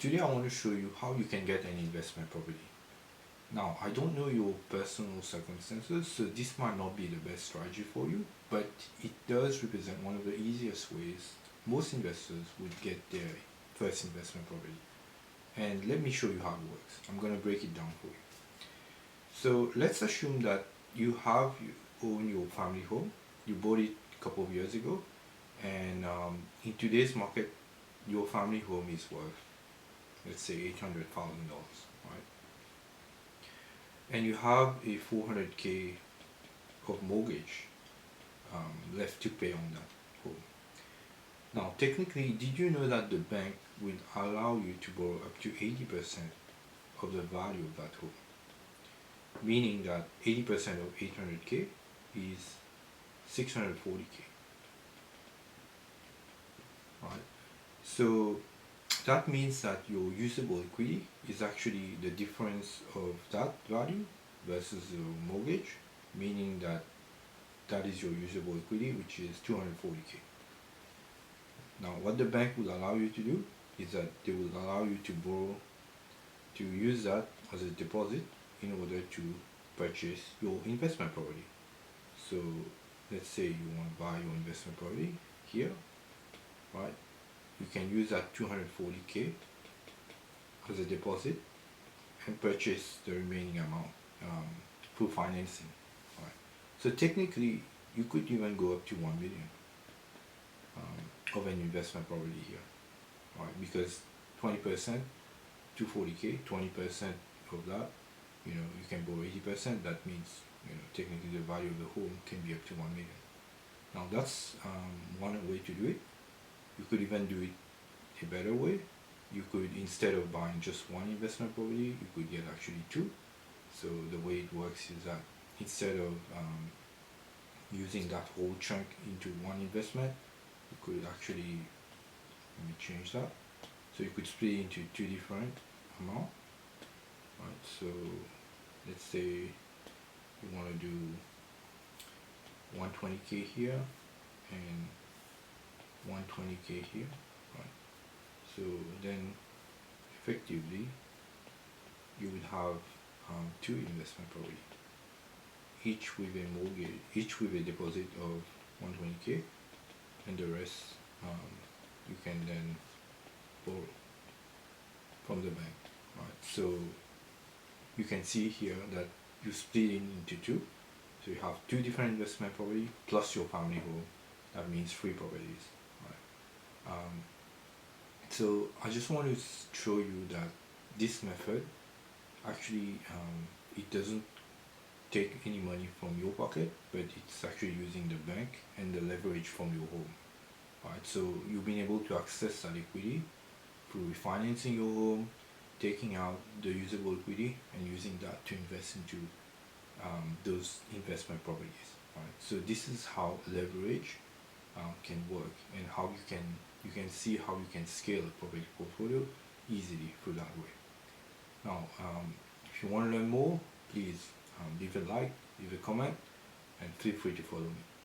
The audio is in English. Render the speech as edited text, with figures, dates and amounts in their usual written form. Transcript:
Today I want to show you how you can get an investment property. Now, I don't know your personal circumstances, so this might not be the best strategy for you, but it does represent one of the easiest ways most investors would get their first investment property. And let me show you how it works. I'm going to break it down for you. So let's assume that you own your family home. You bought it a couple of years ago, and in today's market, your family home is worth, let's say, $800,000, right? And you have a 400K of mortgage left to pay on that home. Now, technically, did you know that the bank will allow you to borrow up to 80% of the value of that home? Meaning that 80% of 800K is 640K, right? So that means that your usable equity is actually the difference of that value versus the mortgage, meaning that that is your usable equity, which is 240K. Now, what the bank will allow you to do is that they will allow you to borrow, to use that as a deposit in order to purchase your investment property. So let's say you want to buy your investment property here, right? You can use that 240K as a deposit and purchase the remaining amount through financing, right? So technically, you could even go up to 1 million of an investment property here, right? Because 20%, 240K, 20% of that, you can borrow 80%. That means, technically the value of the home can be up to 1 million. Now that's one way to do it. You could even do it a better way. You could, instead of buying just one investment property, you could get actually two. So the way it works is that instead of using that whole chunk into one investment, you could actually, let me change that. So you could split it into two different amounts, right? So let's say you want to do 120K here and 120K here, right? So then effectively you would have two investment property, each with a mortgage, each with a deposit of 120K, and the rest you can then borrow from the bank, right? So you can see here that you split it into two. So you have two different investment property plus your family home. That means three properties, right? So I just want to show you that this method actually it doesn't take any money from your pocket, but it's actually using the bank and the leverage from your home. Alright, so you've been able to access that equity through refinancing your home, taking out the usable equity and using that to invest into those investment properties. Alright, so this is how leverage can work, and how you can see how you can scale a property portfolio easily through that way. Now, if you want to learn more, please leave a like, leave a comment, and feel free to follow me.